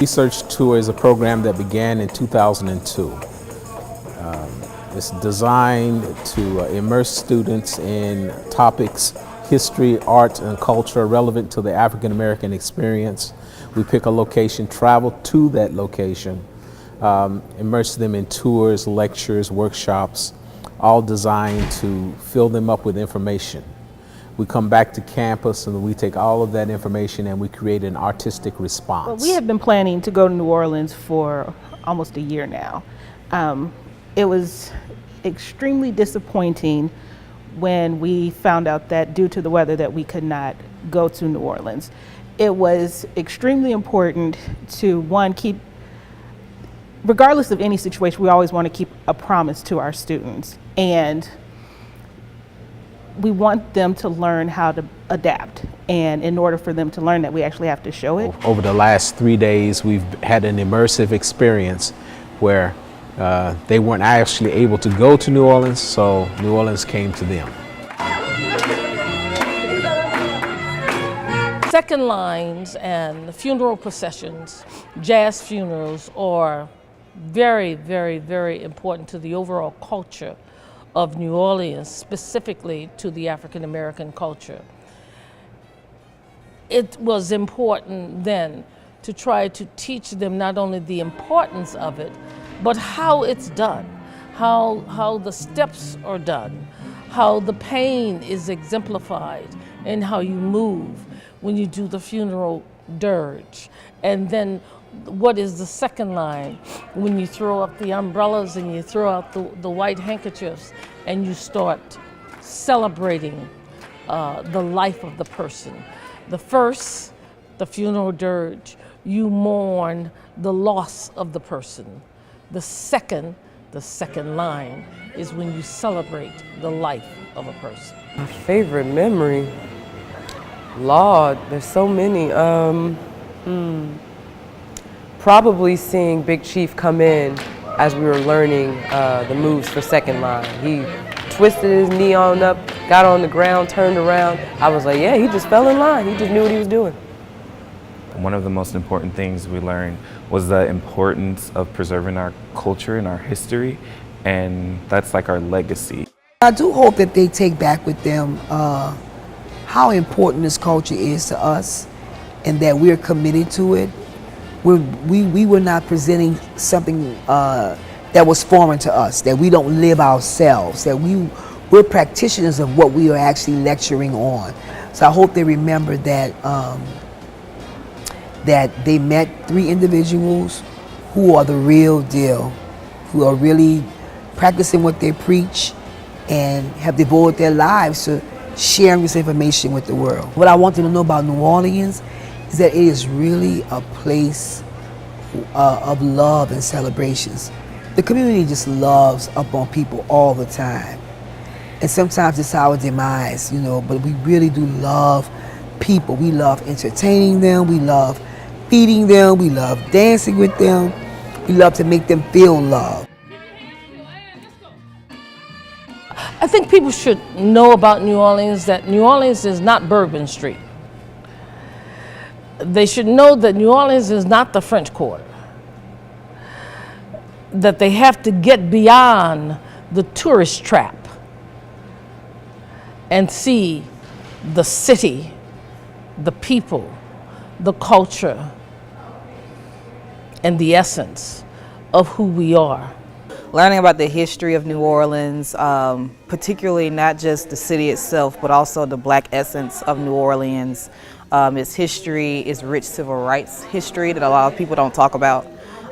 Research Tour is a program that began in 2002. It's designed to immerse students in topics, history, art, and culture relevant to the African American experience. We pick a location, travel to that location, immerse them in tours, lectures, workshops, all designed to fill them up with information. We come back to campus and we take all of that information and we create an artistic response. Well, we have been planning to go to New Orleans for almost a year now. It was extremely disappointing when we found out that due to the weather that we could not go to New Orleans. It was extremely important to, one, keep, regardless of any situation, we always want to keep a promise to our students. And we want them to learn how to adapt. And in order for them to learn that, we actually have to show it. Over the last 3 days, we've had an immersive experience where they weren't actually able to go to New Orleans, so New Orleans came to them. Second lines and funeral processions, jazz funerals, are very, very, very important to the overall culture of New Orleans, specifically to the African American culture. It was important then to try to teach them not only the importance of it, but how it's done, how the steps are done, how the pain is exemplified, and how you move when you do the funeral dirge. And then what is the second line when you throw up the umbrellas and you throw out the white handkerchiefs and you start celebrating the life of the person. The first, the funeral dirge, you mourn the loss of the person. The second line is when you celebrate the life of a person. My favorite memory? Lord, there's so many. Probably seeing Big Chief come in as we were learning the moves for second line. He twisted his knee on up, got on the ground, turned around. I was like, yeah, he just fell in line. He just knew what he was doing. One of the most important things we learned was the importance of preserving our culture and our history, and that's like our legacy. I do hope that they take back with them how important this culture is to us and that we're committed to it. We were not presenting something that was foreign to us, that we don't live ourselves, that we're practitioners of what we are actually lecturing on. So I hope they remember that that they met 3 individuals who are the real deal, who are really practicing what they preach and have devoted their lives to sharing this information with the world. What I want them to know about New Orleans is that it is really a place of love and celebrations. The community just loves up on people all the time. And sometimes it's our demise, you know, but we really do love people. We love entertaining them, we love feeding them, we love dancing with them, we love to make them feel loved. I think people should know about New Orleans that New Orleans is not Bourbon Street. They should know that New Orleans is not the French Quarter. That they have to get beyond the tourist trap and see the city, the people, the culture, and the essence of who we are. Learning about the history of New Orleans, particularly not just the city itself, but also the Black essence of New Orleans. Its history is rich civil rights history that a lot of people don't talk about.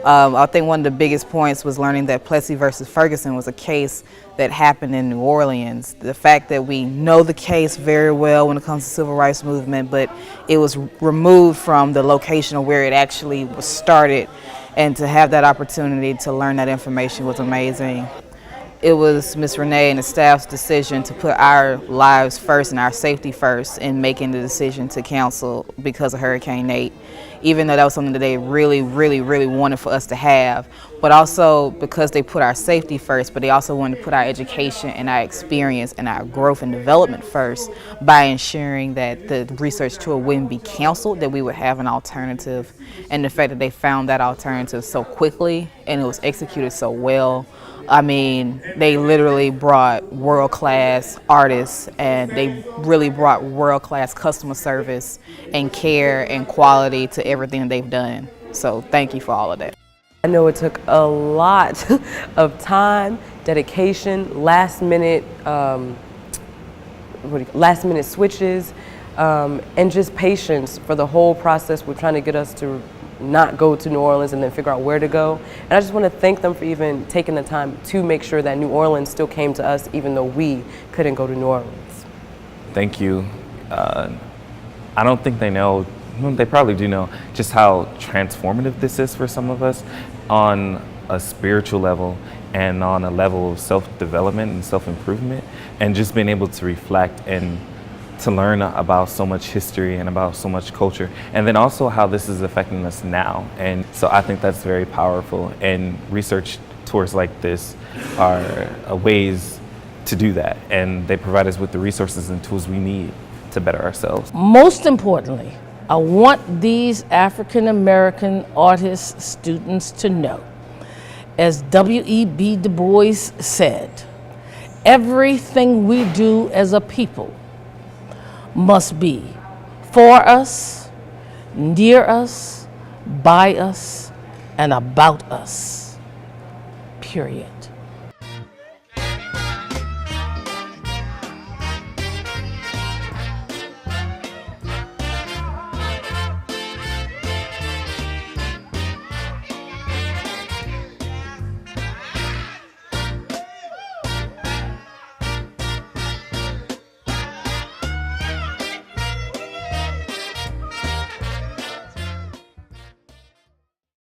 I think one of the biggest points was learning that Plessy versus Ferguson was a case that happened in New Orleans. The fact that we know the case very well when it comes to the civil rights movement, but it was removed from the location of where it actually was started, and to have that opportunity to learn that information was amazing. it was Miss Renee and the staff's decision to put our lives first and our safety first in making the decision to cancel because of Hurricane Nate, even though that was something that they really, really, really wanted for us to have, but also because they put our safety first, but they also wanted to put our education and our experience and our growth and development first by ensuring that the research tour wouldn't be canceled, that we would have an alternative. And the fact that they found that alternative so quickly and it was executed so well, I mean, they literally brought world-class artists and they really brought world-class customer service and care and quality to everything that they've done. So thank you for all of that. I know it took a lot of time, dedication, last minute switches, and just patience for the whole process. We're trying to get us to not go to New Orleans and then figure out where to go. And I just want to thank them for even taking the time to make sure that New Orleans still came to us even though we couldn't go to New Orleans. Thank you. I don't think they know, well, they probably do know just how transformative this is for some of us on a spiritual level and on a level of self-development and self-improvement, and just being able to reflect and to learn about so much history and about so much culture, and then also how this is affecting us now. And so I think that's very powerful, and research tours like this are ways to do that, and they provide us with the resources and tools we need to better ourselves. Most importantly, I want these African American artists, students to know, as W.E.B. Du Bois said, everything we do as a people must be for us, near us, by us, and about us, period.